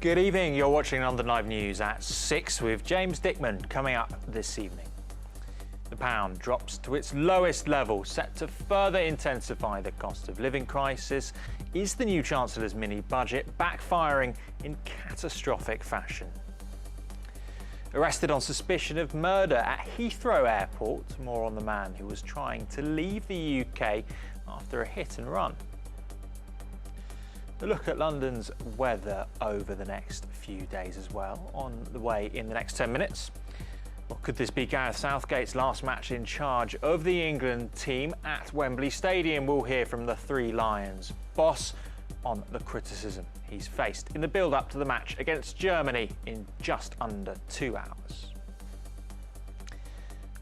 Good evening, you're watching London Live News at 6 with James Dickman coming up this evening. The pound drops to its lowest level, set to further intensify the cost of living crisis. Is the new Chancellor's mini-budget backfiring in catastrophic fashion? Arrested on suspicion of murder at Heathrow Airport. More on the man who was trying to leave the UK after a hit and run. A look at London's weather over the next few days as well, on the way in the next 10 minutes. Well, could this be Gareth Southgate's last match in charge of the England team at Wembley Stadium? We'll hear from the Three Lions boss on the criticism he's faced in the build-up to the match against Germany in just under 2 hours.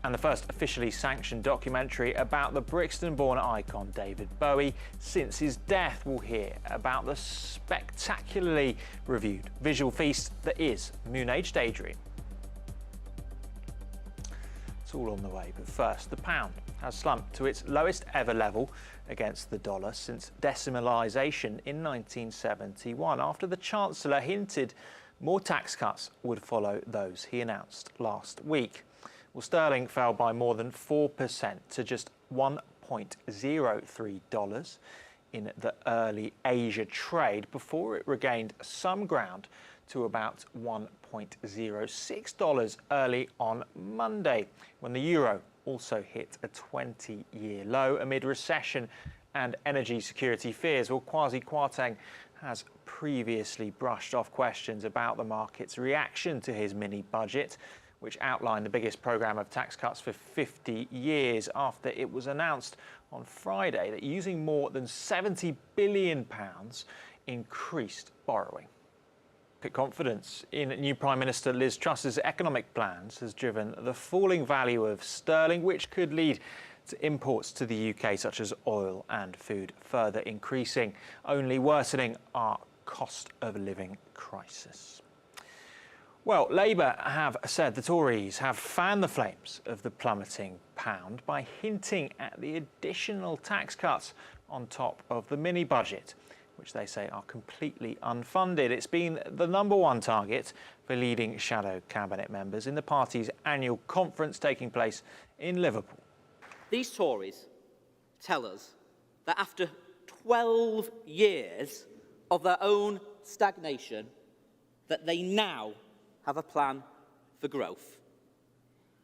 And the first officially sanctioned documentary about the Brixton-born icon David Bowie since his death. We'll hear about the spectacularly reviewed visual feast that is Moonage Daydream. It's all on the way, but first, the pound has slumped to its lowest ever level against the dollar since decimalisation in 1971, after the Chancellor hinted more tax cuts would follow those he announced last week. Well, sterling fell by more than 4% to just $1.03 in the early Asia trade before it regained some ground to about $1.06 early on Monday, when the euro also hit a 20-year low amid recession and energy security fears. Well, Kwasi Kwarteng has previously brushed off questions about the market's reaction to his mini-budget, which outlined the biggest programme of tax cuts for 50 years after it was announced on Friday that using more than £70 billion increased borrowing. Confidence in new Prime Minister Liz Truss's economic plans has driven the falling value of sterling, which could lead to imports to the UK, such as oil and food, further increasing, only worsening our cost of living crisis. Well, Labour have said the Tories have fanned the flames of the plummeting pound by hinting at the additional tax cuts on top of the mini-budget, which they say are completely unfunded. It's been the #1 target for leading shadow cabinet members in the party's annual conference taking place in Liverpool. These Tories tell us that after 12 years of their own stagnation, that they now have a plan for growth.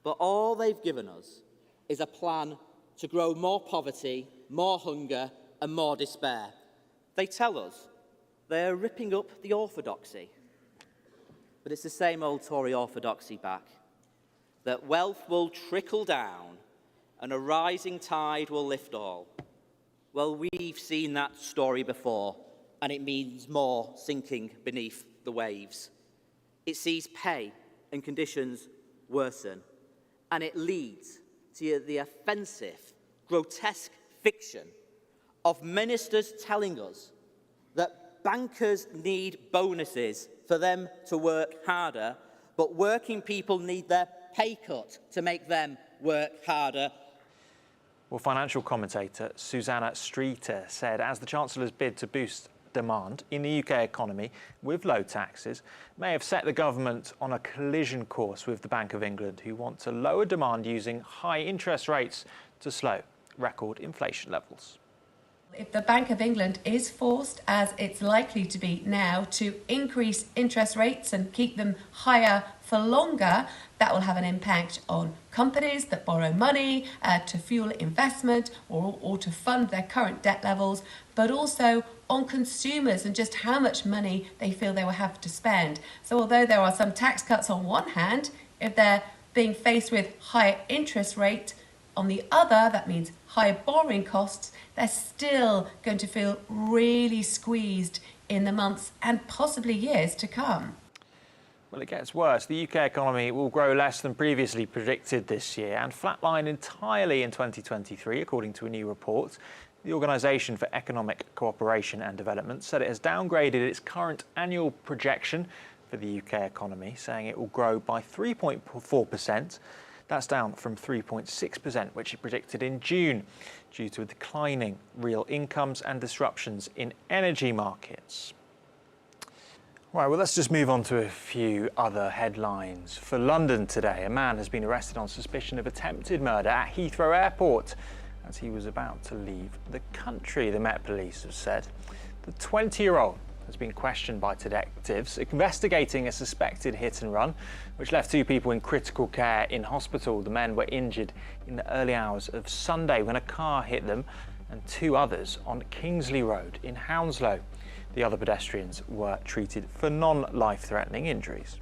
But all they've given us is a plan to grow more poverty, more hunger and more despair. They tell us they're ripping up the orthodoxy. But it's the same old Tory orthodoxy back, that wealth will trickle down and a rising tide will lift all. Well, we've seen that story before, and it means more sinking beneath the waves. It sees pay and conditions worsen, and it leads to the offensive, grotesque fiction of ministers telling us that bankers need bonuses for them to work harder, but working people need their pay cut to make them work harder. Well, financial commentator Susanna Streeter said as the Chancellor's bid to boost demand in the UK economy with low taxes may have set the government on a collision course with the Bank of England, who want to lower demand using high interest rates to slow record inflation levels. If the Bank of England is forced, as it's likely to be now, to increase interest rates and keep them higher for longer, that will have an impact on companies that borrow money to fuel investment or to fund their current debt levels, but also on consumers and just how much money they feel they will have to spend. So although there are some tax cuts on one hand, if they're being faced with higher interest rate on the other, that means higher borrowing costs, they're still going to feel really squeezed in the months and possibly years to come. Well, it gets worse. The UK economy will grow less than previously predicted this year and flatline entirely in 2023, according to a new report. The Organisation for Economic Cooperation and Development said it has downgraded its current annual projection for the UK economy, saying it will grow by 3.4%. That's down from 3.6%, which it predicted in June, due to declining real incomes and disruptions in energy markets. Right, well, let's just move on to a few other headlines. For London today, a man has been arrested on suspicion of attempted murder at Heathrow Airport as he was about to leave the country, the Met Police have said. The 20-year-old has been questioned by detectives investigating a suspected hit and run, which left 2 people in critical care in hospital. The men were injured in the early hours of Sunday when a car hit them, and 2 others on Kingsley Road in Hounslow. The other pedestrians were treated for non-life-threatening injuries.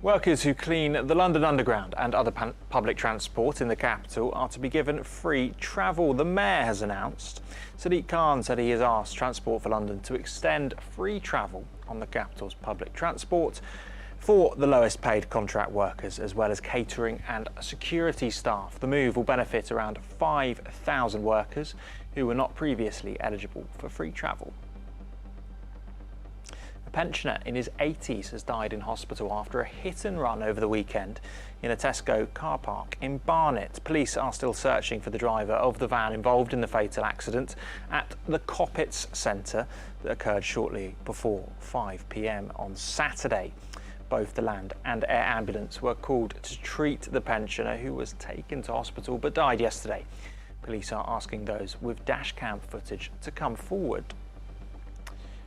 Workers who clean the London Underground and other public transport in the capital are to be given free travel, the Mayor has announced. Sadiq Khan said he has asked Transport for London to extend free travel on the capital's public transport for the lowest paid contract workers, as well as catering and security staff. The move will benefit around 5,000 workers who were not previously eligible for free travel. A pensioner in his 80s has died in hospital after a hit and run over the weekend in a Tesco car park in Barnet. Police are still searching for the driver of the van involved in the fatal accident at the Coppets Centre that occurred shortly before 5 p.m. on Saturday. Both the land and air ambulance were called to treat the pensioner, who was taken to hospital but died yesterday. Police are asking those with dashcam footage to come forward.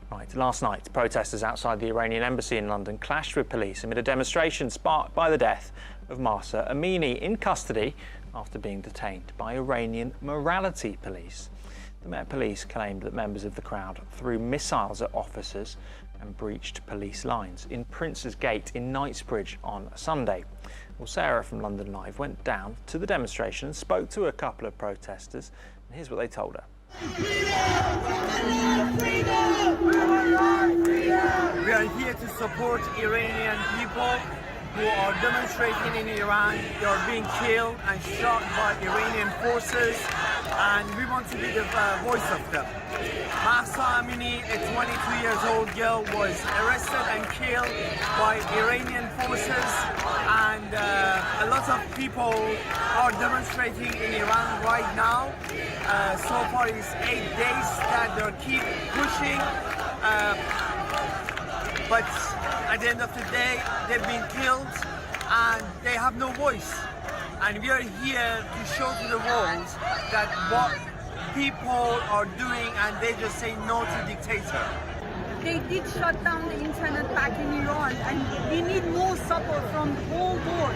Right, last night, protesters outside the Iranian Embassy in London clashed with police amid a demonstration sparked by the death of Mahsa Amini, in custody after being detained by Iranian morality police. The Met Police claimed that members of the crowd threw missiles at officers and breached police lines in Prince's Gate in Knightsbridge on Sunday. Well, Sarah from London Live went down to the demonstration and spoke to a couple of protesters, and here's what they told her. We are here to support Iranian people who are demonstrating in Iran. They are being killed and shot by Iranian forces, and we want to be the voice of them. Mahsa Amini, a 22-year-old girl, was arrested and killed by Iranian forces, and a lot of people are demonstrating in Iran right now. So far it's 8 days that they'll keep pushing, but at the end of the day they've been killed and they have no voice. And we are here to show to the world that what people are doing, and they just say no to dictator. They did shut down the internet back in Iran, and we need more support from the whole world.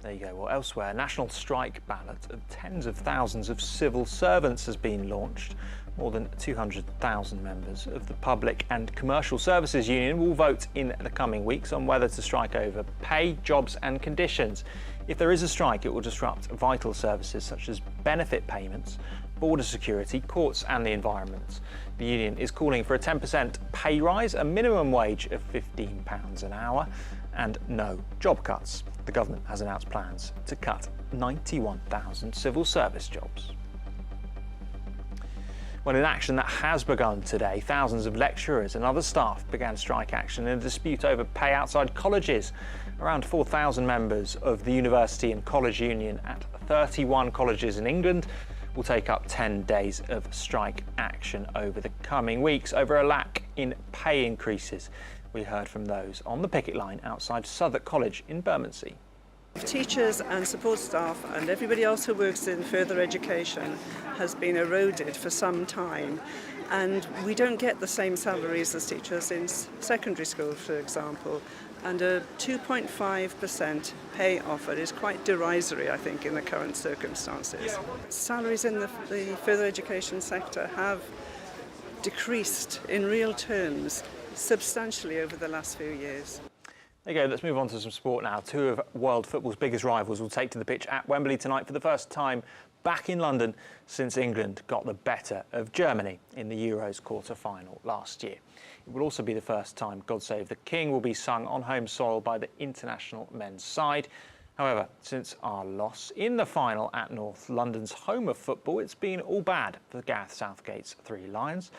There you go. Well, elsewhere, a national strike ballot of tens of thousands of civil servants has been launched. More than 200,000 members of the Public and Commercial Services Union will vote in the coming weeks on whether to strike over pay, jobs and conditions. If there is a strike, it will disrupt vital services such as benefit payments, border security, courts and the environment. The union is calling for a 10% pay rise, a minimum wage of £15 an hour and no job cuts. The government has announced plans to cut 91,000 civil service jobs. Well, in action that has begun today, thousands of lecturers and other staff began strike action in a dispute over pay outside colleges. Around 4,000 members of the University and College Union at 31 colleges in England will take up 10 days of strike action over the coming weeks over a lack in pay increases. We heard from those on the picket line outside Southwark College in Bermondsey. Teachers and support staff and everybody else who works in further education has been eroded for some time, and we don't get the same salaries as teachers in secondary school, for example, and a 2.5% pay offer is quite derisory, I think, in the current circumstances. Salaries in the further education sector have decreased in real terms substantially over the last few years. There you go, let's move on to some sport now. 2 of world football's biggest rivals will take to the pitch at Wembley tonight for the first time back in London since England got the better of Germany in the Euros quarter-final last year. It will also be the first time God Save the King will be sung on home soil by the international men's side. However, since our loss in the final at North London's home of football, it's been all bad for Gareth Southgate's 3 Lions.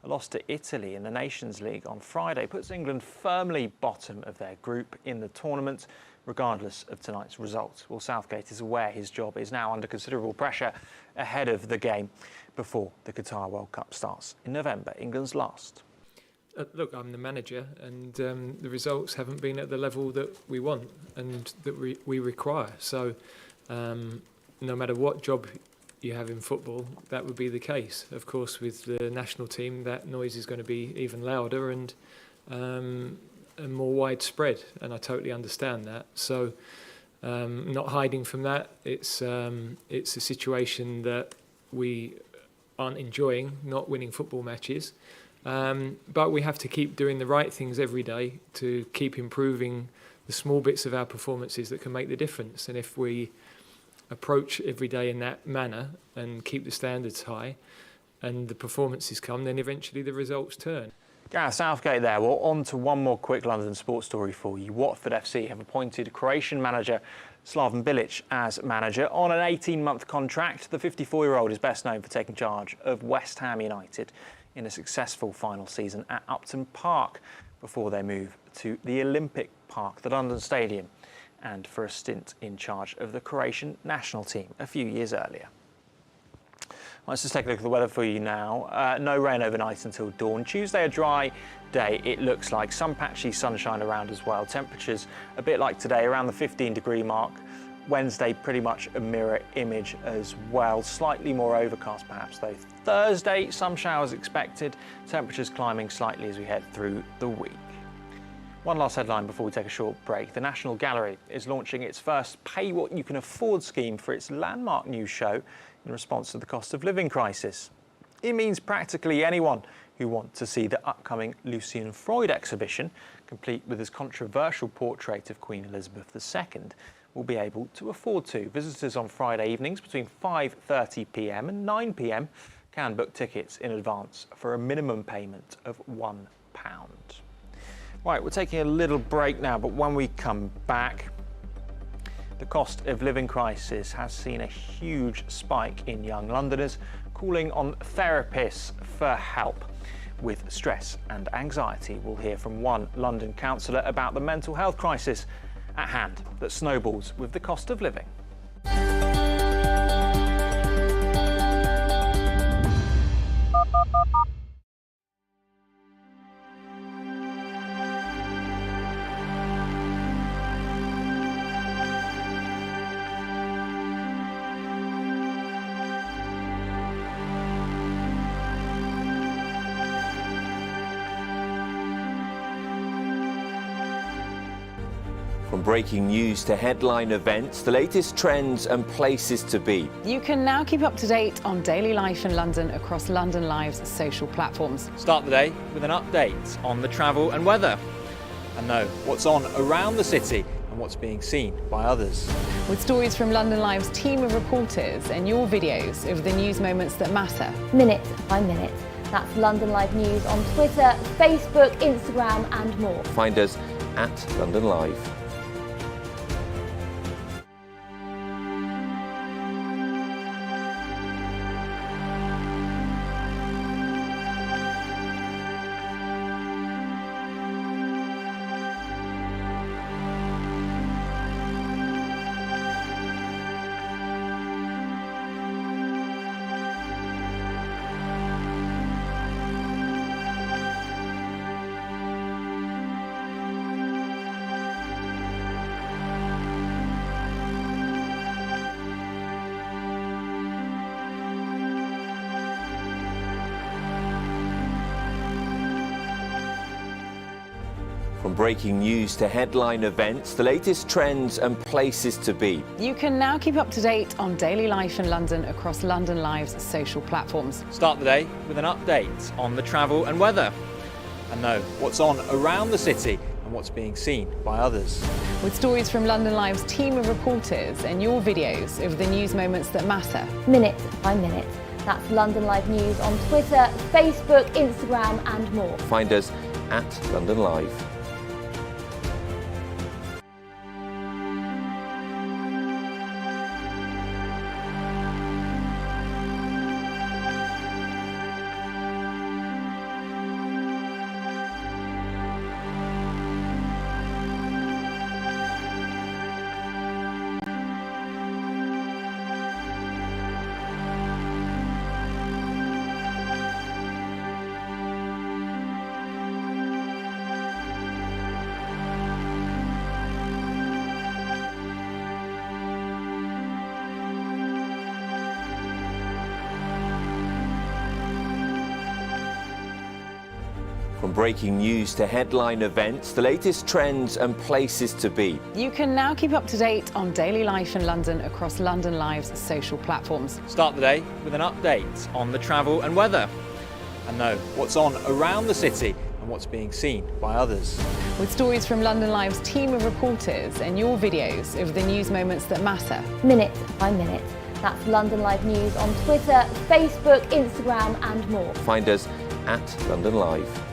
A loss to Italy in the Nations League on Friday puts England firmly bottom of their group in the tournament, regardless of tonight's result. Well, Southgate is aware his job is now under considerable pressure ahead of the game before the Qatar World Cup starts in November, England's last. look, I'm the manager, and the results haven't been at the level that we want and that we require. So no matter what job you have in football, that would be the case. Of course, with the national team, that noise is going to be even louder and more widespread, and I totally understand that. So not hiding from that, it's a situation that we aren't enjoying, not winning football matches. But we have to keep doing the right things every day to keep improving the small bits of our performances that can make the difference. And if we approach every day in that manner and keep the standards high and the performances come, then eventually the results turn. Gareth Southgate there. Well, on to one more quick London sports story for you. Watford FC have appointed Croatian manager Slaven Bilic as manager on an 18-month contract. The 54-year-old is best known for taking charge of West Ham United in a successful final season at Upton Park before they move to the Olympic Park, the London Stadium, and for a stint in charge of the Croatian national team a few years earlier. Let's just take a look at the weather for you now. No rain overnight until dawn. Tuesday, a dry day, it looks like. Some patchy sunshine around as well. Temperatures a bit like today, around the 15-degree mark. Wednesday, pretty much a mirror image as well. Slightly more overcast perhaps though. Thursday, some showers expected. Temperatures climbing slightly as we head through the week. One last headline before we take a short break. The National Gallery is launching its first Pay What You Can Afford scheme for its landmark new show in response to the cost of living crisis. It means practically anyone who wants to see the upcoming Lucian Freud exhibition, complete with his controversial portrait of Queen Elizabeth II, will be able to afford to. Visitors on Friday evenings between 5:30 p.m. and 9 p.m. can book tickets in advance for a minimum payment of £1. Right, we're taking a little break now, but when we come back, the cost of living crisis has seen a huge spike in young Londoners calling on therapists for help with stress and anxiety. We'll hear from one London councillor about the mental health crisis at hand that snowballs with the cost of living. From breaking news to headline events, the latest trends and places to be. You can now keep up to date on daily life in London across London Live's social platforms. Start the day with an update on the travel and weather, and know what's on around the city and what's being seen by others. With stories from London Live's team of reporters and your videos of the news moments that matter. Minute by minute. That's London Live News on Twitter, Facebook, Instagram and more. Find us at London Live. From breaking news to headline events, the latest trends and places to be. You can now keep up to date on daily life in London across London Live's social platforms. Start the day with an update on the travel and weather, and know what's on around the city and what's being seen by others. With stories from London Live's team of reporters and your videos of the news moments that matter. Minute by minute. That's London Live News on Twitter, Facebook, Instagram and more. Find us at London Live. From breaking news to headline events, the latest trends and places to be. You can now keep up to date on daily life in London across London Live's social platforms. Start the day with an update on the travel and weather, and know what's on around the city and what's being seen by others. With stories from London Live's team of reporters and your videos of the news moments that matter. Minute by minute. That's London Live News on Twitter, Facebook, Instagram and more. Find us at London Live.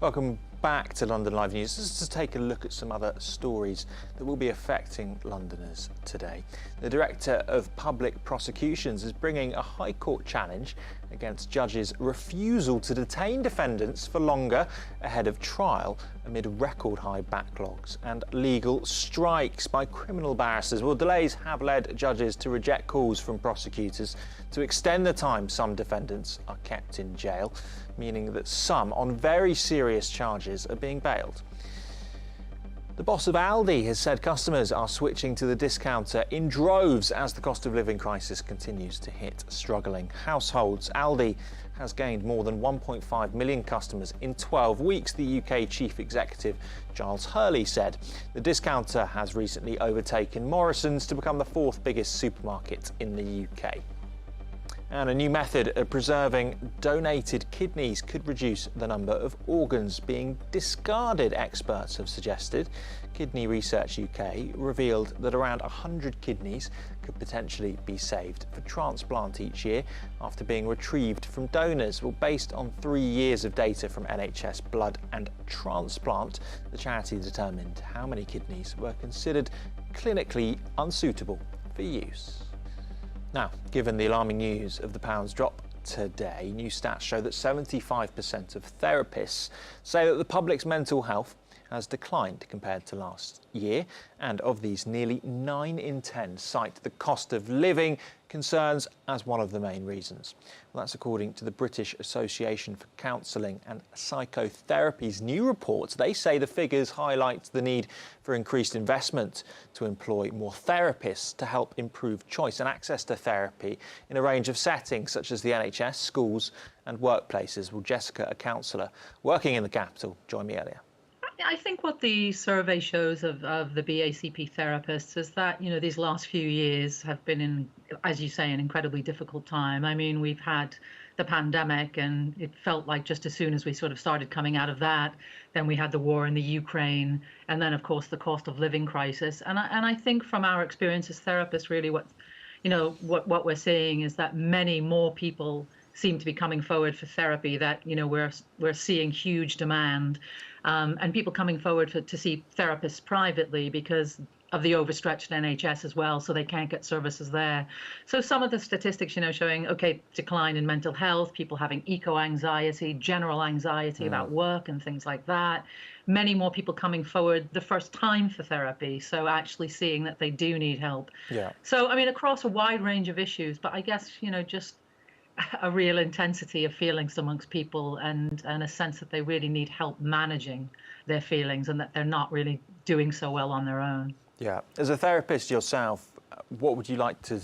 Welcome back to London Live News. Just to take a look at some other stories that will be affecting Londoners today. The Director of Public Prosecutions is bringing a High Court challenge against judges' refusal to detain defendants for longer ahead of trial amid record-high backlogs and legal strikes by criminal barristers. Well, delays have led judges to reject calls from prosecutors to extend the time some defendants are kept in jail, meaning that some on very serious charges are being bailed. The boss of Aldi has said customers are switching to the discounter in droves as the cost of living crisis continues to hit struggling households. Aldi has gained more than 1.5 million customers in 12 weeks, the UK Chief Executive Giles Hurley said. The discounter has recently overtaken Morrison's to become the fourth biggest supermarket in the UK. And a new method of preserving donated kidneys could reduce the number of organs being discarded, experts have suggested. Kidney Research UK revealed that around 100 kidneys could potentially be saved for transplant each year after being retrieved from donors. Well, based on 3 years of data from NHS Blood and Transplant, the charity determined how many kidneys were considered clinically unsuitable for use. Now, given the alarming news of the pound's drop today, new stats show that 75% of therapists say that the public's mental health has declined compared to last year, and of these, nearly 9 in 10 cite the cost of living concerns as one of the main reasons. Well, that's according to the British Association for Counselling and Psychotherapy's new report. They say the figures highlight the need for increased investment to employ more therapists to help improve choice and access to therapy in a range of settings such as the NHS, schools and workplaces. Well, Jessica, a counsellor working in the capital, joined me earlier. I think what the survey shows of the BACP therapists is that, you know, these last few years have been, in, as you say, an incredibly difficult time. I mean, we've had the pandemic, and it felt like just as soon as we sort of started coming out of that, then we had the war in the Ukraine, and then, of course, the cost of living crisis. And I think from our experience as therapists, really what we're seeing is that many more people seem to be coming forward for therapy, that, you know, we're seeing huge demand. And people coming forward to see therapists privately because of the overstretched NHS as well, so they can't get services there. So some of the statistics, you know, showing, okay, decline in mental health, people having eco-anxiety, general anxiety about work and things like that. Many more people coming forward the first time for therapy, so actually seeing that they do need help. Yeah. So, I mean, across a wide range of issues, but I guess, you know, just a real intensity of feelings amongst people, and a sense that they really need help managing their feelings and that they're not really doing so well on their own. Yeah. As a therapist yourself, what would you like to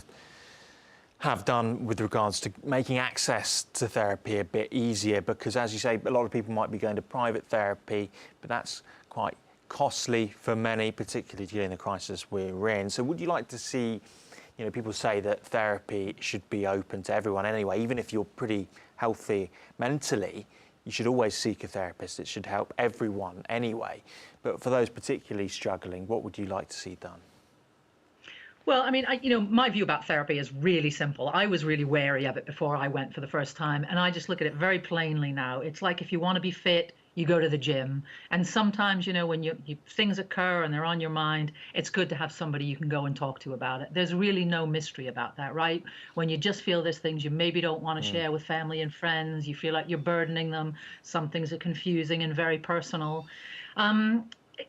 have done with regards to making access to therapy a bit easier? Because, as you say, a lot of people might be going to private therapy, but that's quite costly for many, particularly during the crisis we're in. So would you like to see, you know, people say that therapy should be open to everyone anyway, even if you're pretty healthy mentally, you should always seek a therapist. It should help everyone anyway. But for those particularly struggling, what would you like to see done? Well, I mean, my view about therapy is really simple. I was really wary of it before I went for the first time, and I just look at it very plainly now. It's like if you want to be fit, you go to the gym. And sometimes, you know, when things occur and they're on your mind, it's good to have somebody you can go and talk to about it. There's really no mystery about that, right? When you just feel there's things you maybe don't want to share with family and friends, you feel like you're burdening them, some things are confusing and very personal.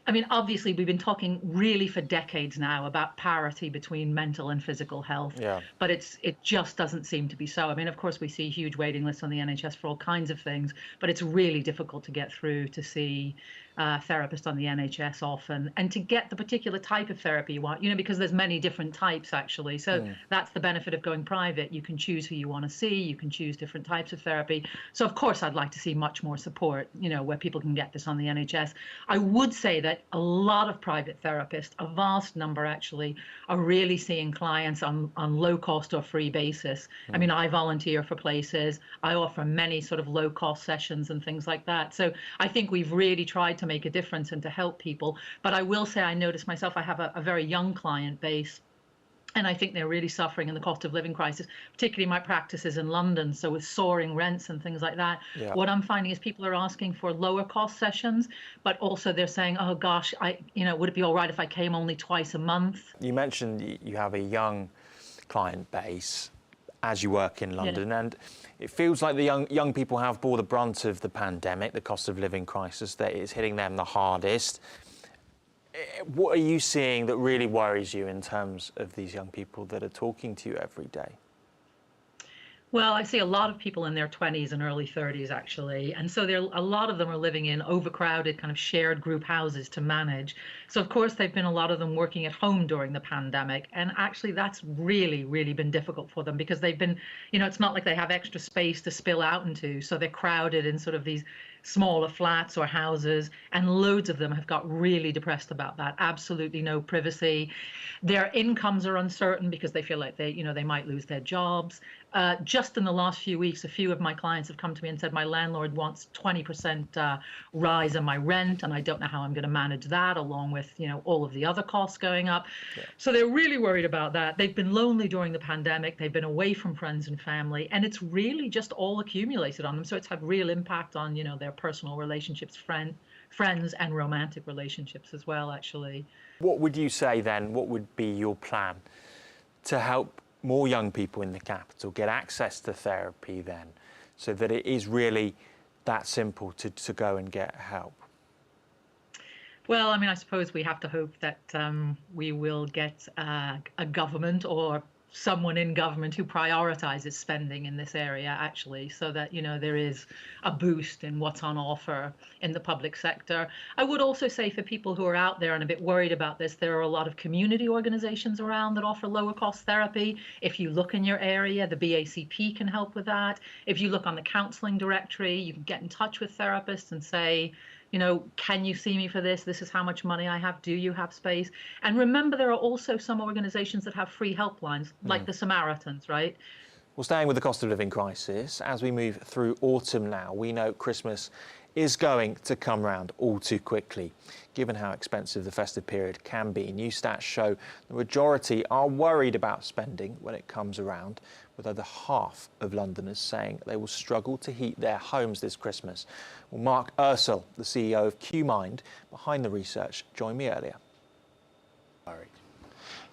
I mean, obviously, we've been talking really for decades now about parity between mental and physical health, but it just doesn't seem to be so. I mean, of course, we see huge waiting lists on the NHS for all kinds of things, but it's really difficult to get through to see therapists on the NHS often, and to get the particular type of therapy you want, you know, because there's many different types actually. So that's the benefit of going private. You can choose who you want to see, you can choose different types of therapy. So of course I'd like to see much more support, you know, where people can get this on the NHS. I would say that a lot of private therapists, a vast number actually, are really seeing clients on low cost or free basis. I mean, I volunteer for places, I offer many sort of low cost sessions and things like that. So I think we've really tried to make a difference and to help people. But I will say, I noticed myself, I have a very young client base, and I think they're really suffering in the cost of living crisis, particularly my practice is in London. So with soaring rents and things like that, what I'm finding is people are asking for lower cost sessions, but also they're saying, oh gosh, would it be all right if I came only twice a month? You mentioned you have a young client base as you work in London, and it feels like the young people have bore the brunt of the pandemic, the cost of living crisis, that is hitting them the hardest. What are you seeing that really worries you in terms of these young people that are talking to you every day? Well, I see a lot of people in their 20s and early 30s, actually. And so a lot of them are living in overcrowded kind of shared group houses to manage. So, of course, they've been a lot of them working at home during the pandemic. And actually, that's really, really been difficult for them because they've been, you know, it's not like they have extra space to spill out into. So they're crowded in sort of these smaller flats or houses, and loads of them have got really depressed about that. Absolutely no privacy. Their incomes are uncertain because they feel like they might lose their jobs. Just in the last few weeks, a few of my clients have come to me and said, my landlord wants 20% rise in my rent, and I don't know how I'm going to manage that, along with, you know, all of the other costs going up. So they're really worried about that. They've been lonely during the pandemic. They've been away from friends and family, and it's really just all accumulated on them. So it's had real impact on, you know, their personal relationships, friends and romantic relationships as well, actually. What would you say then? What would be your plan to help more young people in the capital get access to therapy then, so that it is really that simple to go and get help? Well, I mean, I suppose we have to hope that we will get a government or someone in government who prioritizes spending in this area, actually, so that, you know, there is a boost in what's on offer in the public sector. I would also say, for people who are out there and a bit worried about this, there are a lot of community organizations around that offer lower cost therapy. If you look in your area, the BACP can help with that. If you look on the counseling directory, you can get in touch with therapists and say, you know, can you see me for this? This is how much money I have. Do you have space? And remember, there are also some organizations that have free helplines, like the Samaritans, right? Well, staying with the cost of living crisis, as we move through autumn now, we know Christmas is going to come round all too quickly. Given how expensive the festive period can be, new stats show the majority are worried about spending when it comes around, with over half of Londoners saying they will struggle to heat their homes this Christmas. Well, Mark Ursel, the CEO of QMind, behind the research, joined me earlier.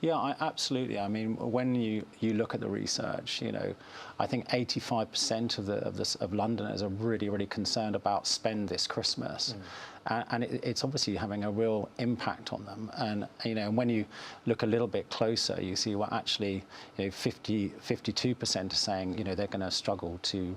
Yeah, absolutely. I mean, when you look at the research, you know, I think 85% of Londoners are really, really concerned about spend this Christmas. And it's obviously having a real impact on them. And, you know, when you look a little bit closer, you see, well, actually, you know, 52% are saying, you know, they're going to struggle to, you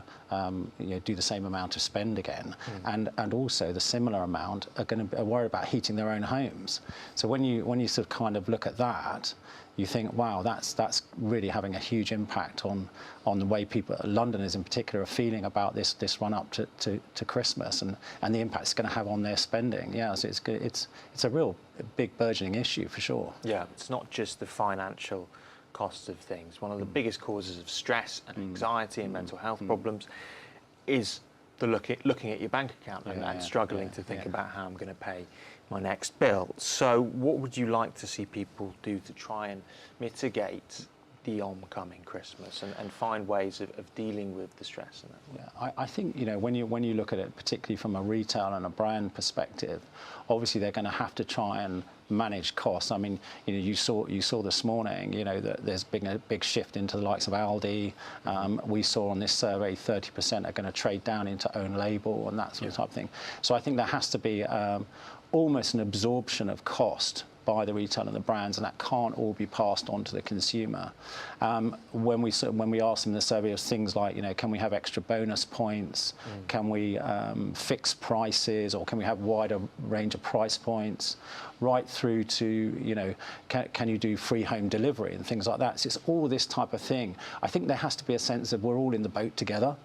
know, do the same amount of spend again. And also the similar amount are going to be worried about heating their own homes. So when you sort of kind of look at that, you think, wow, that's really having a huge impact on the way people, Londoners in particular, are feeling about this run up to Christmas and the impact it's going to have on their spending. Yeah, so it's a real big burgeoning issue for sure. Yeah, it's not just the financial cost of things. One of the biggest causes of stress and anxiety and mental health problems is the looking at your bank account and struggling to think about how I'm going to pay my next bill. So what would you like to see people do to try and mitigate the oncoming Christmas and find ways of dealing with the stress? I think, you know, when you look at it, particularly from a retail and a brand perspective, obviously they're going to have to try and manage costs. I mean, you know, you saw this morning, you know, that there's been a big shift into the likes of Aldi. We saw on this survey 30% are going to trade down into own label and that sort of type of thing. So I think there has to be almost an absorption of cost by the retail and the brands, and that can't all be passed on to the consumer. When we asked them in the survey of things like, you know, can we have extra bonus points? Can we fix prices, or can we have wider range of price points? Right through to, you know, can you do free home delivery and things like that? So it's all this type of thing. I think there has to be a sense of we're all in the boat together,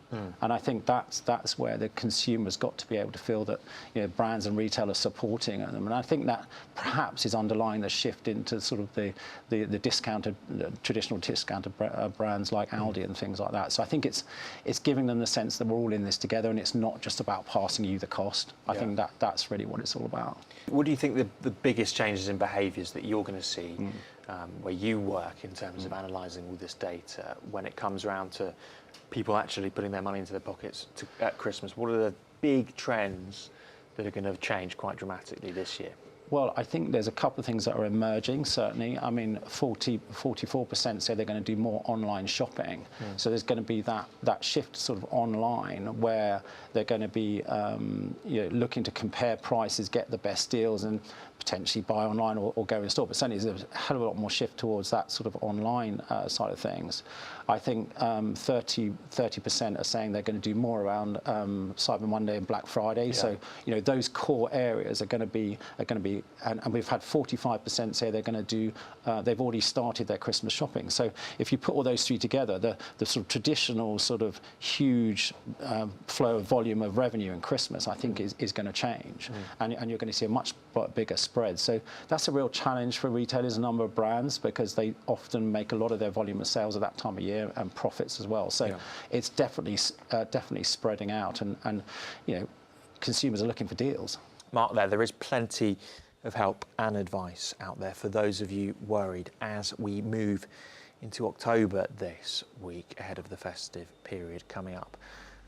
and I think that's where the consumer's got to be able to feel that, you know, brands and retailers supporting them. And I think that perhaps is underlying the shift into sort of the discounted, traditional discounted brands like Aldi and things like that. So I think it's giving them the sense that we're all in this together, and it's not just about passing you the cost. I think that's really what it's all about. What do you think the biggest changes in behaviours that you're going to see where you work in terms of analysing all this data when it comes around to people actually putting their money into their pockets at Christmas? What are the big trends that are going to change quite dramatically this year? Well, I think there's a couple of things that are emerging, certainly. I mean, 44% say they're going to do more online shopping. So there's going to be that shift sort of online where they're going to be you know, looking to compare prices, get the best deals, and potentially buy online or go in store. But certainly there's a hell of a lot more shift towards that sort of online side of things. I think 30% are saying they're going to do more around Cyber Monday and Black Friday. So, you know, those core areas are going to be, and we've had 45% say they're going to do, they've already started their Christmas shopping. So if you put all those three together, the sort of traditional sort of huge flow of volume of revenue in Christmas, I think is going to change. And you're going to see a much bigger spread. So that's a real challenge for retailers, a number of brands, because they often make a lot of their volume of sales at that time of year and profits as well. So it's definitely spreading out, and you know, consumers are looking for deals. Mark, there is plenty of help and advice out there for those of you worried as we move into October this week ahead of the festive period coming up.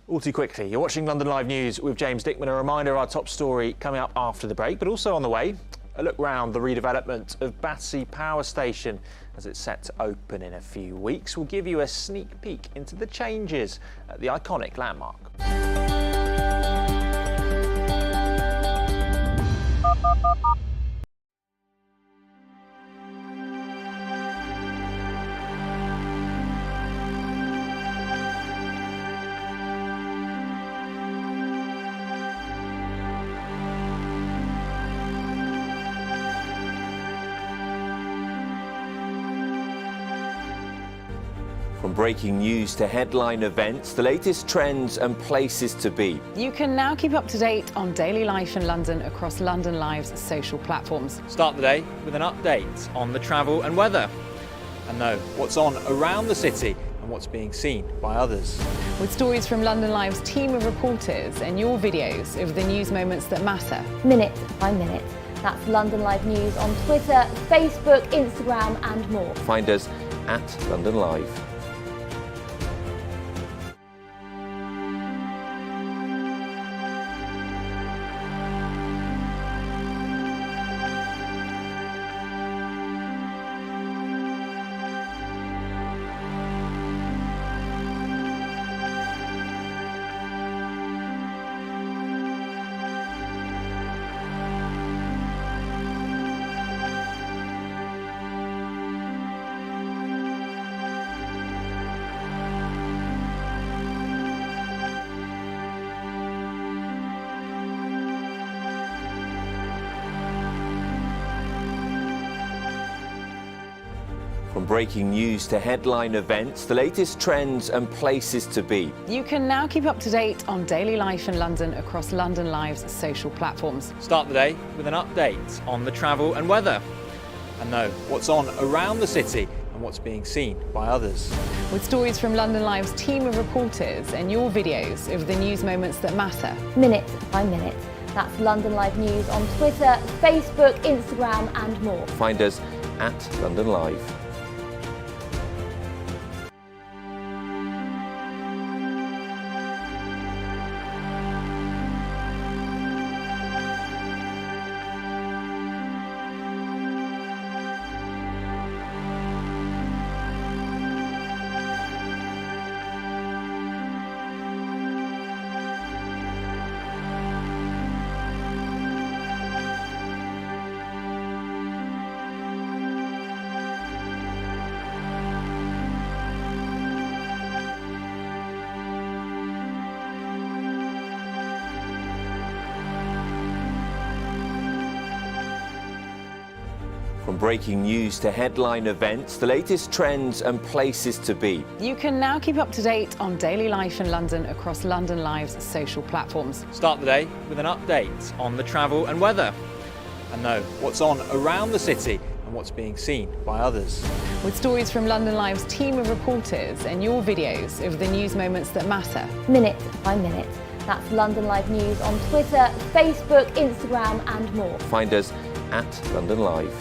All too quickly, you're watching London Live News with James Dickman. A reminder of our top story coming up after the break, but also on the way, a look round the redevelopment of Battersea Power Station as it's set to open in a few weeks. We'll give you a sneak peek into the changes at the iconic landmark. From breaking news to headline events, the latest trends and places to be. You can now keep up to date on daily life in London across London Live's social platforms. Start the day with an update on the travel and weather, and know what's on around the city and what's being seen by others. With stories from London Live's team of reporters and your videos of the news moments that matter. Minute by minute. That's London Live News on Twitter, Facebook, Instagram and more. Find us at London Live. From breaking news to headline events, the latest trends and places to be. You can now keep up to date on daily life in London across London Live's social platforms. Start the day with an update on the travel and weather, and know what's on around the city and what's being seen by others. With stories from London Live's team of reporters and your videos of the news moments that matter. Minute by minute. That's London Live News on Twitter, Facebook, Instagram and more. Find us at London Live. From breaking news to headline events, the latest trends and places to be. You can now keep up to date on daily life in London across London Live's social platforms. Start the day with an update on the travel and weather, and know what's on around the city and what's being seen by others. With stories from London Live's team of reporters and your videos of the news moments that matter. Minute by minute. That's London Live News on Twitter, Facebook, Instagram and more. Find us at London Live.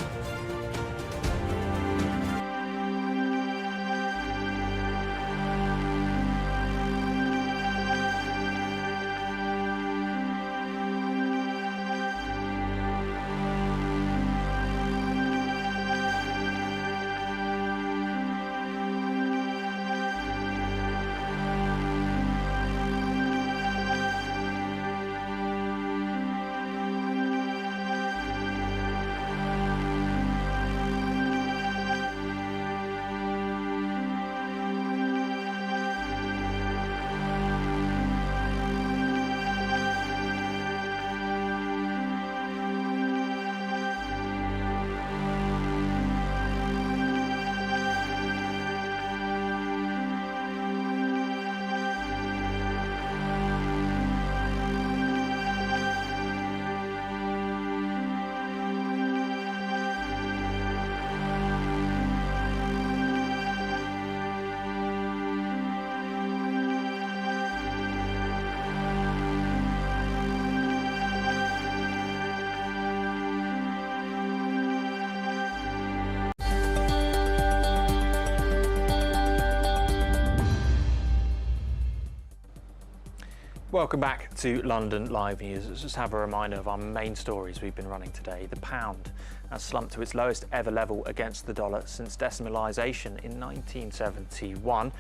Welcome back to London Live News. Let's just have a reminder of our main stories we've been running today. The pound has slumped to its lowest ever level against the dollar since decimalisation in 1971,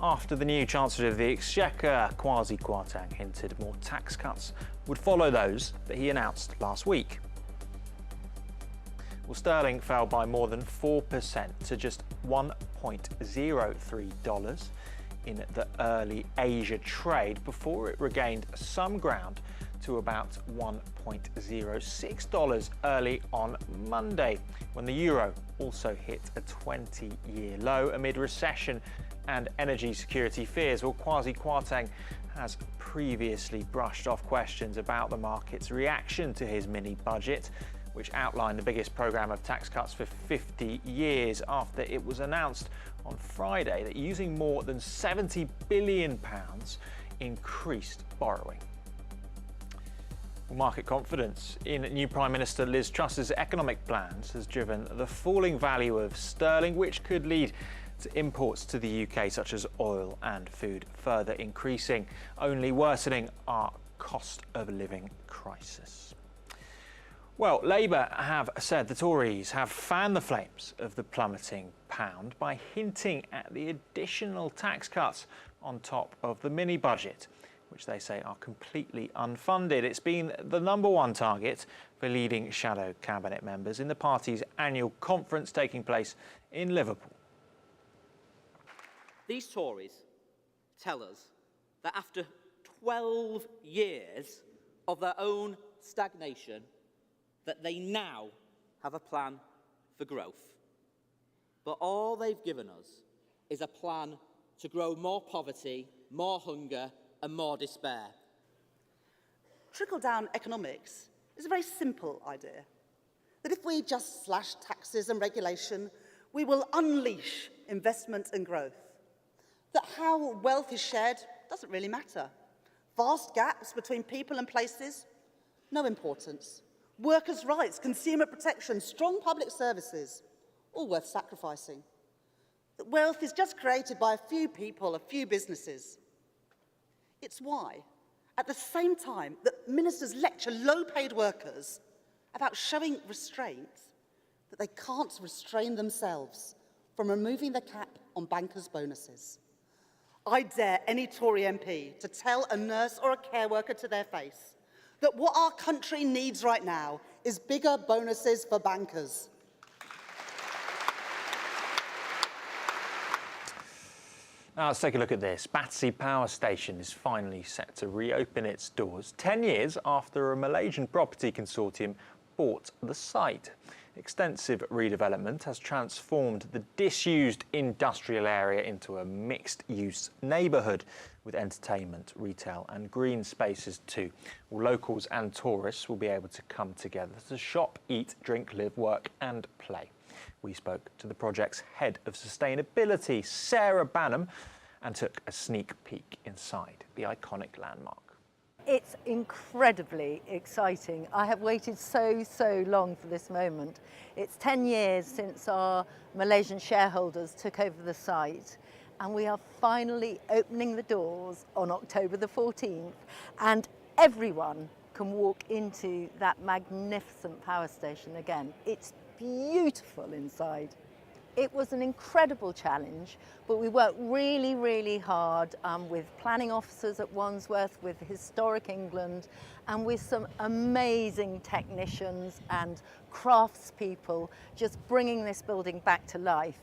after the new Chancellor of the Exchequer, Kwasi Kwarteng, hinted more tax cuts would follow those that he announced last week. Well, sterling fell by more than 4% to just $1.03 in the early Asia trade before it regained some ground to about $1.06 early on Monday, when the euro also hit a 20-year low amid recession and energy security fears. Well, Kwasi Kwarteng has previously brushed off questions about the market's reaction to his mini-budget, which outlined the biggest programme of tax cuts for 50 years after it was announced on Friday that using more than £70 billion increased borrowing. Well, market confidence in new Prime Minister Liz Truss's economic plans has driven the falling value of sterling, which could lead to imports to the UK, such as oil and food, further increasing, only worsening our cost of living crisis. Well, Labour have said the Tories have fanned the flames of the plummeting pound by hinting at the additional tax cuts on top of the mini-budget, which they say are completely unfunded. It's been the #1 target for leading shadow cabinet members in the party's annual conference taking place in Liverpool. These Tories tell us that after 12 years of their own stagnation, that they now have a plan for growth. But all they've given us is a plan to grow more poverty, more hunger and more despair. Trickle-down economics is a very simple idea, that if we just slash taxes and regulation, we will unleash investment and growth. That how wealth is shared doesn't really matter. Vast gaps between people and places, no importance. Workers' rights, consumer protection, strong public services, all worth sacrificing. That wealth is just created by a few people, a few businesses. It's why, at the same time that ministers lecture low-paid workers about showing restraint, that they can't restrain themselves from removing the cap on bankers' bonuses. I dare any Tory MP to tell a nurse or a care worker to their face that what our country needs right now is bigger bonuses for bankers. Now let's take a look at this. Battersea Power Station is finally set to reopen its doors 10 years after a Malaysian property consortium bought the site. Extensive redevelopment has transformed the disused industrial area into a mixed-use neighbourhood with entertainment, retail and green spaces too. Locals and tourists will be able to come together to shop, eat, drink, live, work and play. We spoke to the project's head of sustainability, Sarah Banham, and took a sneak peek inside the iconic landmark. It's incredibly exciting. I have waited so long for this moment. It's 10 years since our Malaysian shareholders took over the site, and we are finally opening the doors on October the 14th, and everyone can walk into that magnificent power station again. It's beautiful inside. It was an incredible challenge, but we worked really hard with planning officers at Wandsworth, with Historic England, and with some amazing technicians and craftspeople, just bringing this building back to life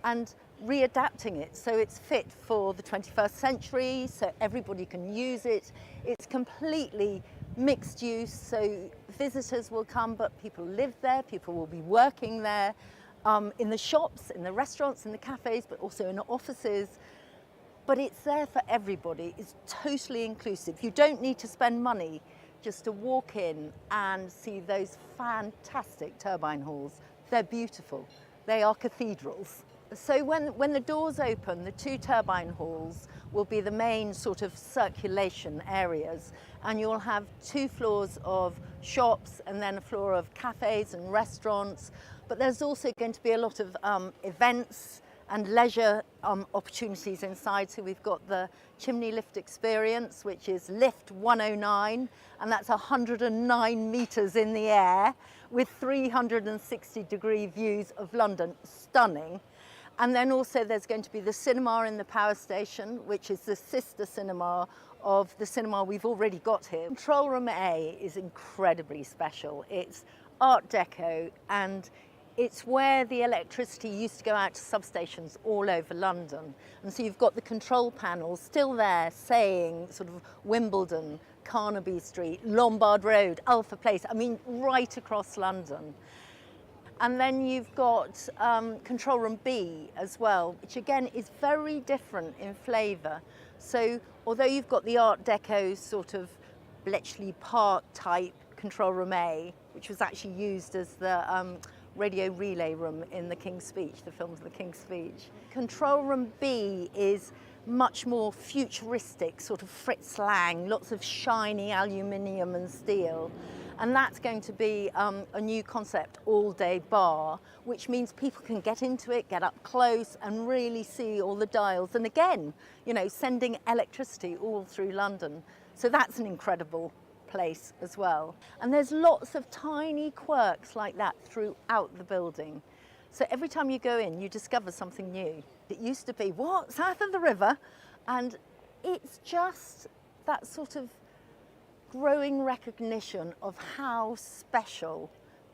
and readapting it so it's fit for the 21st century, so everybody can use it. It's completely mixed use, so visitors will come, but people live there, people will be working there. In the shops, in the restaurants, in the cafes, but also in the offices. But it's there for everybody. It's totally inclusive. You don't need to spend money just to walk in and see those fantastic turbine halls. They're beautiful. They are cathedrals. So when the doors open, the two turbine halls will be the main sort of circulation areas, and you'll have 2 floors of shops and then a floor of cafes and restaurants. But there's also going to be a lot of events and leisure opportunities inside. So we've got the chimney lift experience, which is lift 109, and that's 109 metres in the air with 360-degree views of London. Stunning. And then also there's going to be the cinema in the power station, which is the sister cinema of the cinema we've already got here. Control Room A is incredibly special. It's Art Deco, and it's where the electricity used to go out to substations all over London. And so you've got the control panels still there saying sort of Wimbledon, Carnaby Street, Lombard Road, Alpha Place, I mean right across London. And then you've got Control Room B as well, which again is very different in flavour. So although you've got the Art Deco sort of Bletchley Park type Control Room A, which was actually used as the radio relay room in The King's Speech, the film of The King's Speech. Control Room B is much more futuristic, sort of Fritz Lang, lots of shiny aluminium and steel. And that's going to be a new concept all-day bar, which means people can get into it, get up close and really see all the dials. And again, you know, sending electricity all through London. So that's an incredible place as well. And there's lots of tiny quirks like that throughout the building. So every time you go in, you discover something new. It used to be, what, south of the river? And it's just that sort of growing recognition of how special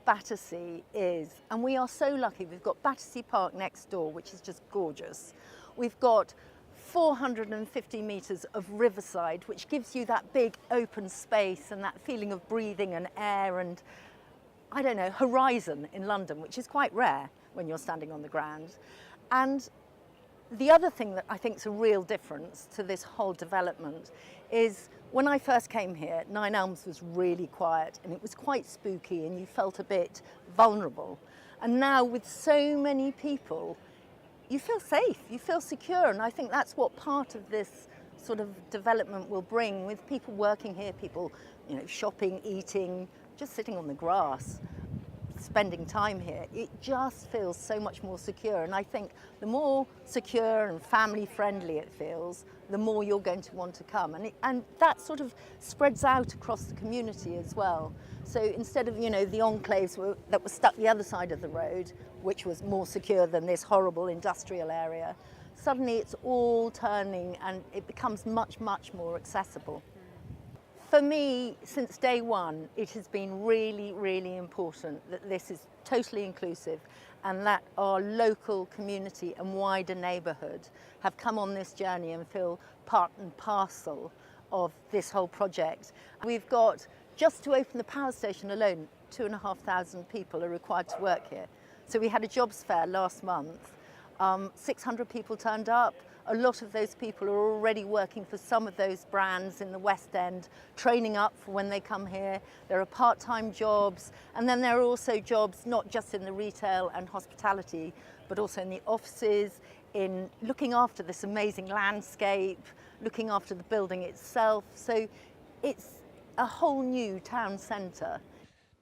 Battersea is. And we are so lucky. We've got Battersea Park next door, which is just gorgeous. We've got 450 metres of riverside, which gives you that big open space and that feeling of breathing and air and I don't know, horizon in London, which is quite rare when you're standing on the ground. And the other thing that I think is a real difference to this whole development is when I first came here, Nine Elms was really quiet and it was quite spooky and you felt a bit vulnerable. And now with so many people, you feel safe, you feel secure. And I think that's what part of this sort of development will bring, with people working here, people, you know, shopping, eating, just sitting on the grass, spending time here. It just feels so much more secure. And I think the more secure and family friendly it feels, the more you're going to want to come. And that sort of spreads out across the community as well. So instead of, you know, the enclaves that were stuck the other side of the road, which was more secure than this horrible industrial area, suddenly it's all turning and it becomes much, much more accessible. For me, since day one, it has been really, really important that this is totally inclusive and that our local community and wider neighbourhood have come on this journey and feel part and parcel of this whole project. We've got, just to open the power station alone, 2,500 people are required to work here. So we had a jobs fair last month. 600 people turned up. A lot of those people are already working for some of those brands in the West End, training up for when they come here. There are part-time jobs, and then there are also jobs not just in the retail and hospitality, but also in the offices, in looking after this amazing landscape, looking after the building itself. So it's a whole new town centre.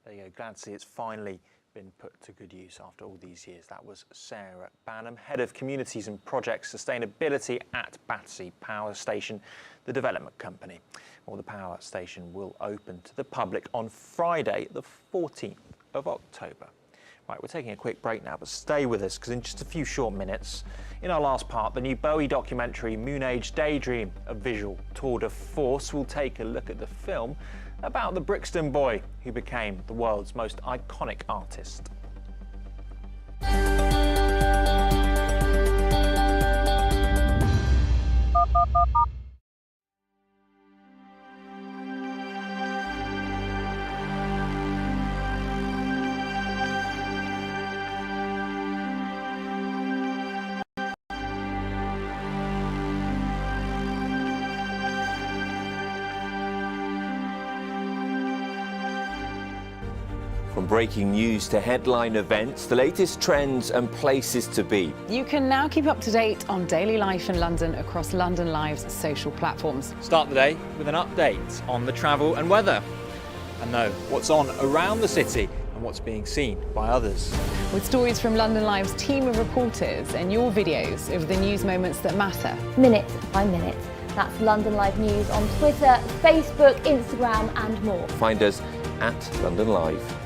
There you go, glad to see it's finally been put to good use after all these years. That was Sarah Banham, Head of Communities and Project Sustainability at Battersea Power Station, the development company. Well, the power station will open to the public on Friday, the 14th of October. Right, we're taking a quick break now, but stay with us because in just a few short minutes, in our last part, the new Bowie documentary Moonage Daydream, a visual tour de force, will take a look at the film about the Brixton boy who became the world's most iconic artist. From breaking news to headline events, the latest trends and places to be. You can now keep up to date on daily life in London across London Live's social platforms. Start the day with an update on the travel and weather, and know what's on around the city and what's being seen by others. With stories from London Live's team of reporters and your videos of the news moments that matter. Minute by minute. That's London Live News on Twitter, Facebook, Instagram and more. Find us at London Live.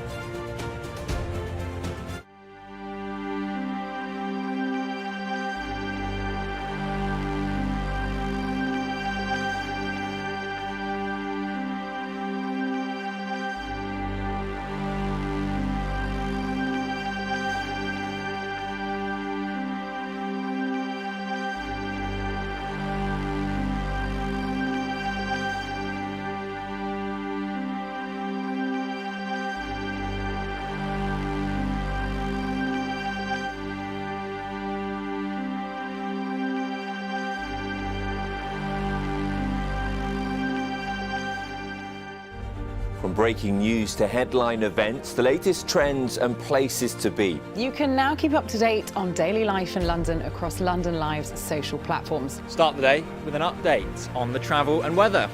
From breaking news to headline events, the latest trends and places to be. You can now keep up to date on daily life in London across London Live's social platforms. Start the day with an update on the travel and weather,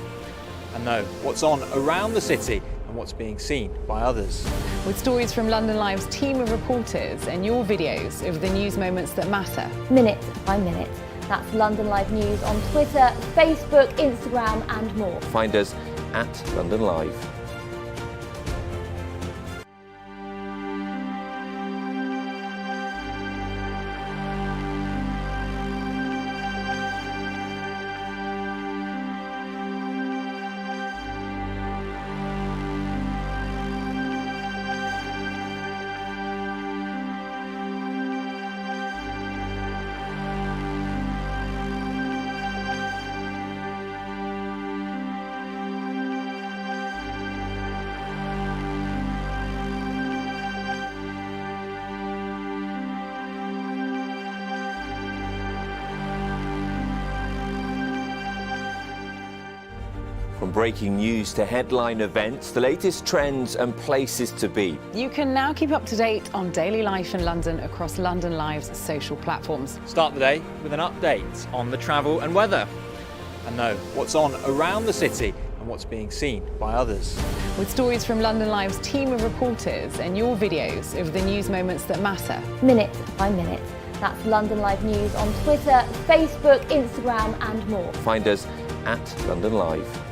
and know what's on around the city and what's being seen by others. With stories from London Live's team of reporters and your videos of the news moments that matter. Minute by minute. That's London Live News on Twitter, Facebook, Instagram and more. Find us at London Live. From breaking news to headline events, the latest trends and places to be. You can now keep up to date on daily life in London across London Live's social platforms. Start the day with an update on the travel and weather, and know what's on around the city and what's being seen by others. With stories from London Live's team of reporters and your videos of the news moments that matter. Minute by minute. That's London Live News on Twitter, Facebook, Instagram and more. Find us at London Live.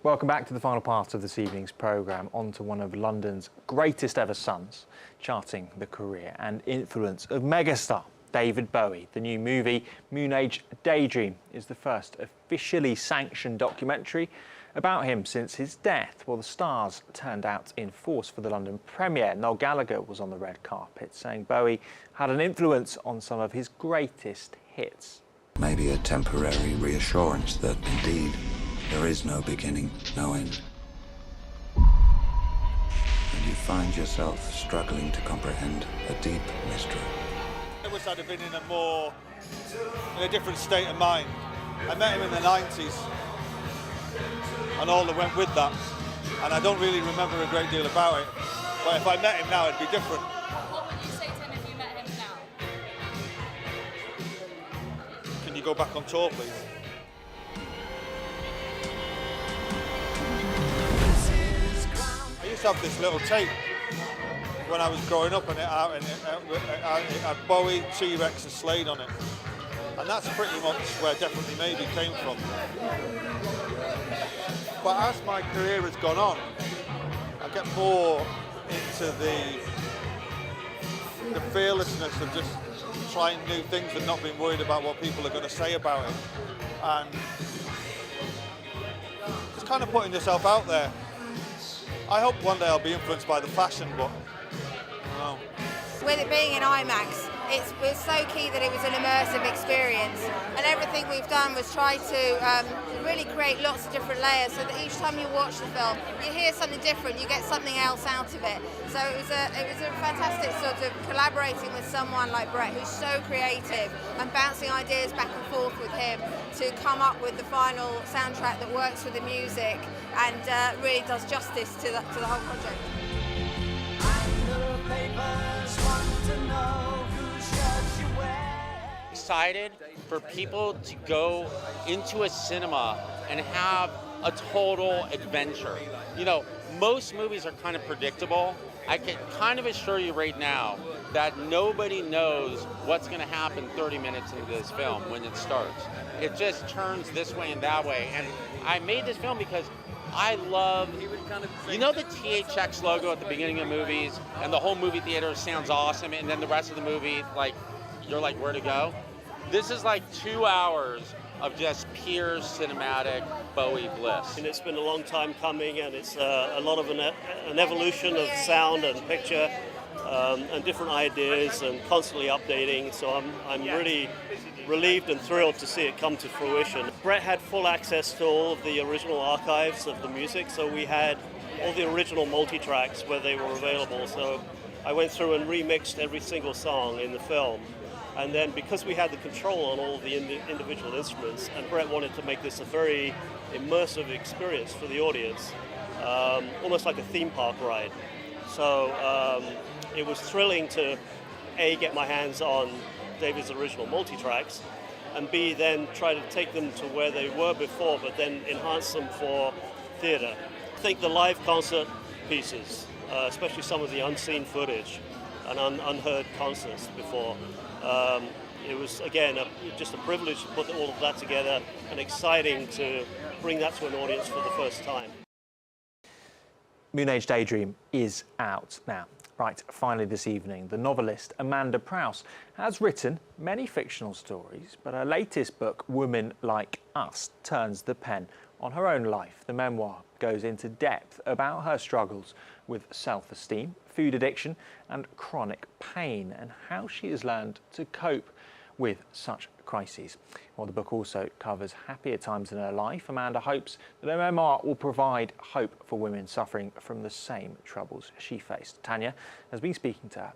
Welcome back to the final part of this evening's programme, on to one of London's greatest ever sons, charting the career and influence of megastar David Bowie. The new movie, Moonage Daydream, is the first officially sanctioned documentary about him since his death. Well, the stars turned out in force for the London premiere. Noel Gallagher was on the red carpet, saying Bowie had an influence on some of his greatest hits. Maybe a temporary reassurance that indeed there is no beginning, no end. And you find yourself struggling to comprehend a deep mystery. I wish I'd have been in a different state of mind. I met him in the 90s and all that went with that, and I don't really remember a great deal about it. But if I met him now, it'd be different. What would you say to him if you met him now? Can you go back on tour, please? I used to have this little tape when I was growing up, and it had Bowie, T-Rex and Slade on it. And that's pretty much where Definitely Maybe came from. But as my career has gone on, I get more into the fearlessness of just trying new things and not being worried about what people are going to say about it. And just kind of putting yourself out there. I hope one day I'll be influenced by the fashion, but no. With it being in IMAX, it was so key that it was an immersive experience, and everything we've done was try to really create lots of different layers so that each time you watch the film, you hear something different, you get something else out of it. So it was a fantastic sort of collaborating with someone like Brett, who's so creative, and bouncing ideas back and forth with him to come up with the final soundtrack that works with the music and really does justice to the whole project. Excited for people to go into a cinema and have a total adventure. You know, most movies are kind of predictable. I can kind of assure you right now that nobody knows what's going to happen 30 minutes into this film when it starts. It just turns this way and that way. And I made this film because I love, you know, the THX logo at the beginning of movies, and the whole movie theater sounds awesome, and then the rest of the movie, like, you're like, where to go? This is like 2 hours of just pure cinematic Bowie bliss. And it's been a long time coming, and it's a lot of an evolution of sound and picture and different ideas, and constantly updating. So I'm really relieved and thrilled to see it come to fruition. Brett had full access to all of the original archives of the music, so we had all the original multi-tracks where they were available. So I went through and remixed every single song in the film. And then because we had the control on all the individual instruments, and Brett wanted to make this a very immersive experience for the audience, almost like a theme park ride. So it was thrilling to A, get my hands on David's original multi-tracks, and B, then try to take them to where they were before, but then enhance them for theatre. I think the live concert pieces, especially some of the unseen footage and unheard concerts before, it was, again, just a privilege to put all of that together, and exciting to bring that to an audience for the first time. Moonage Daydream is out now. Right, finally this evening, the novelist Amanda Prowse has written many fictional stories, but her latest book, Women Like Us, turns the pen on her own life. The memoir goes into depth about her struggles with self-esteem, food addiction and chronic pain, and how she has learned to cope with such crises. Well, the book also covers happier times in her life. Amanda hopes that her memoir will provide hope for women suffering from the same troubles she faced. Tanya has been speaking to her.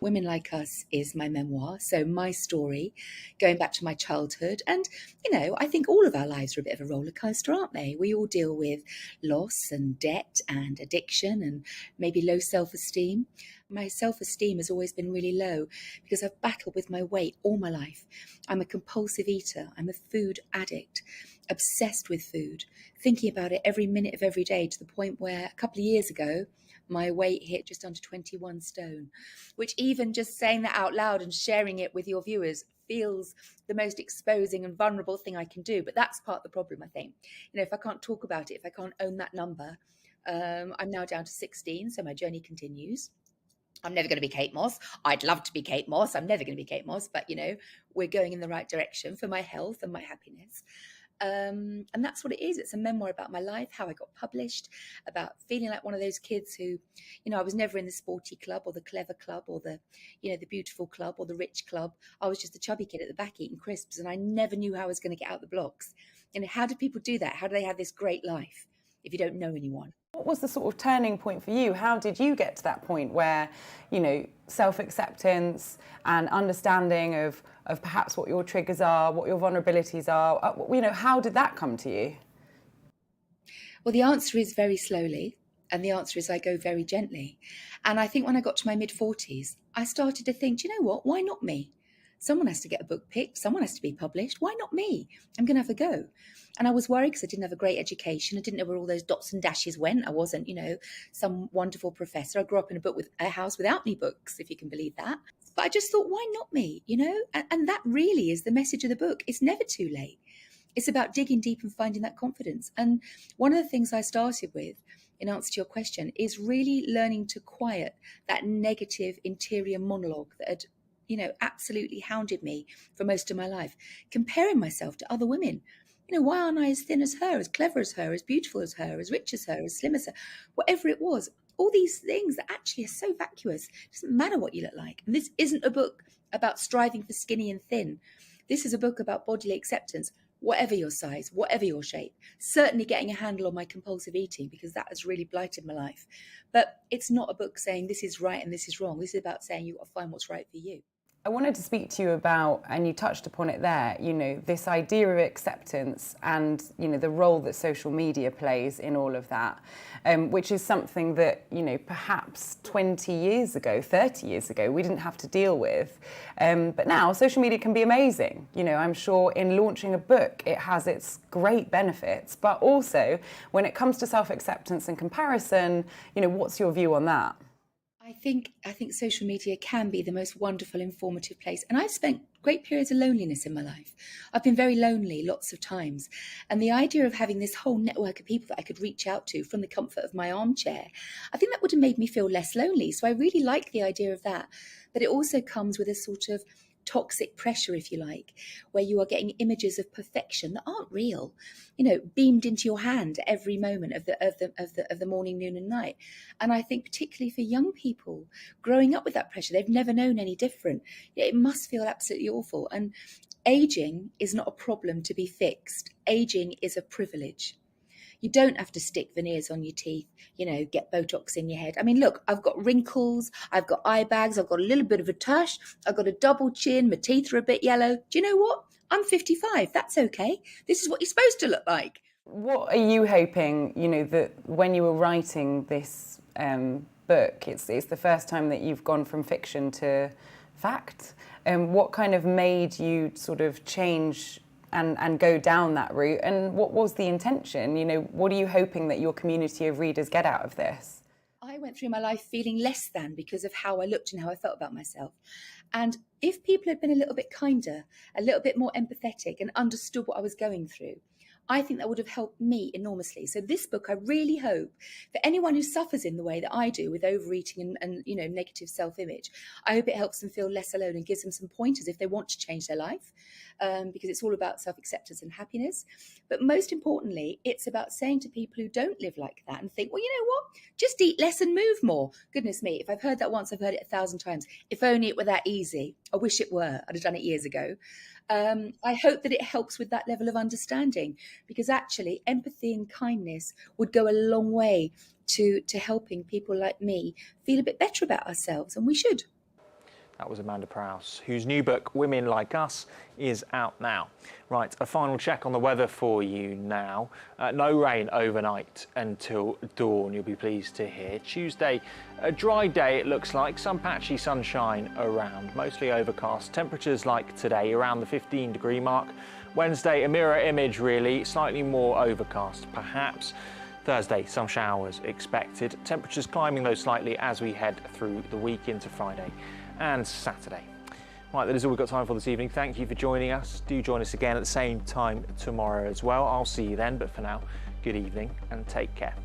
Women Like Us is my memoir, so my story going back to my childhood. And, you know, I think all of our lives are a bit of a roller coaster, aren't they? We all deal with loss and debt and addiction and maybe low self-esteem. My self-esteem has always been really low because I've battled with my weight all my life. I'm a compulsive eater. I'm a food addict, obsessed with food, thinking about it every minute of every day, to the point where a couple of years ago, my weight hit just under 21 stone, which even just saying that out loud and sharing it with your viewers feels the most exposing and vulnerable thing I can do. But that's part of the problem, I think. You know, if I can't talk about it, if I can't own that number, I'm now down to 16, so my journey continues. I'm never going to be Kate Moss. I'd love to be Kate Moss. I'm never going to be Kate Moss, but, you know, we're going in the right direction for my health and my happiness. And that's what it is. It's a memoir about my life, how I got published, about feeling like one of those kids who, you know, I was never in the sporty club or the clever club or the, you know, the beautiful club or the rich club. I was just a chubby kid at the back eating crisps, and I never knew how I was going to get out the blocks. You know, how do people do that? How do they have this great life if you don't know anyone? What was the sort of turning point for you? How did you get to that point where, you know, self-acceptance and understanding of perhaps what your triggers are, what your vulnerabilities are, you know, how did that come to you? Well, the answer is very slowly, and the answer is I go very gently. And I think when I got to my mid-40s, I started to think, do you know what, why not me? Someone has to get a book picked, someone has to be published, why not me? I'm going to have a go. And I was worried because I didn't have a great education. I didn't know where all those dots and dashes went. I wasn't, you know, some wonderful professor. I grew up in a house without any books, if you can believe that. But I just thought, why not me, you know? And that really is the message of the book. It's never too late. It's about digging deep and finding that confidence. And one of the things I started with, in answer to your question, is really learning to quiet that negative interior monologue that had, you know, absolutely hounded me for most of my life, comparing myself to other women. You know, why aren't I as thin as her, as clever as her, as beautiful as her, as rich as her, as slim as her, whatever it was. All these things that actually are so vacuous. It doesn't matter what you look like. And this isn't a book about striving for skinny and thin. This is a book about bodily acceptance, whatever your size, whatever your shape. Certainly getting a handle on my compulsive eating, because that has really blighted my life. But it's not a book saying this is right and this is wrong. This is about saying you've got to find what's right for you. I wanted to speak to you about, and you touched upon it there, you know, this idea of acceptance and, you know, the role that social media plays in all of that, which is something that, you know, perhaps 20 years ago, 30 years ago, we didn't have to deal with. But now social media can be amazing. You know, I'm sure in launching a book, it has its great benefits, but also when it comes to self-acceptance and comparison, you know, what's your view on that? I think social media can be the most wonderful, informative place. And I've spent great periods of loneliness in my life. I've been very lonely lots of times. And the idea of having this whole network of people that I could reach out to from the comfort of my armchair, I think that would have made me feel less lonely. So I really like the idea of that. But it also comes with a sort of toxic pressure, if you like, where you are getting images of perfection that aren't real, beamed into your hand every moment of the morning, noon and night. And I think particularly for young people growing up with that pressure, they've never known any different. It must feel absolutely awful. And aging is not a problem to be fixed. Aging is a privilege. You don't have to stick veneers on your teeth, get Botox in your head. I mean, look, I've got wrinkles, I've got eye bags, I've got a little bit of a tush, I've got a double chin, my teeth are a bit yellow. Do you know what? I'm 55, that's okay. This is what you're supposed to look like. What are you hoping, that when you were writing this book, it's the first time that you've gone from fiction to fact? What kind of made you sort of change and go down that route? And what was the intention? What are you hoping that your community of readers get out of this? I went through my life feeling less than because of how I looked and how I felt about myself. And if people had been a little bit kinder, a little bit more empathetic and understood what I was going through, I think that would have helped me enormously. So this book, I really hope for anyone who suffers in the way that I do with overeating and negative self-image, I hope it helps them feel less alone and gives them some pointers if they want to change their life, because it's all about self-acceptance and happiness. But most importantly, it's about saying to people who don't live like that and think, well, you know what, just eat less and move more. Goodness me, if I've heard that once, I've heard it 1,000 times. If only it were that easy. I wish it were. I'd have done it years ago. I hope that it helps with that level of understanding, because actually empathy and kindness would go a long way to helping people like me feel a bit better about ourselves, and we should. That was Amanda Prowse, whose new book, Women Like Us, is out now. Right, a final check on the weather for you now. No rain overnight until dawn, you'll be pleased to hear. Tuesday, a dry day it looks like, some patchy sunshine around, mostly overcast. Temperatures like today, around the 15-degree mark. Wednesday, a mirror image really, slightly more overcast perhaps. Thursday, some showers expected. Temperatures climbing though slightly as we head through the week into Friday and Saturday. Right, that is all we've got time for this evening. Thank you for joining us. Do join us again at the same time tomorrow as well. I'll see you then, but for now, good evening and take care.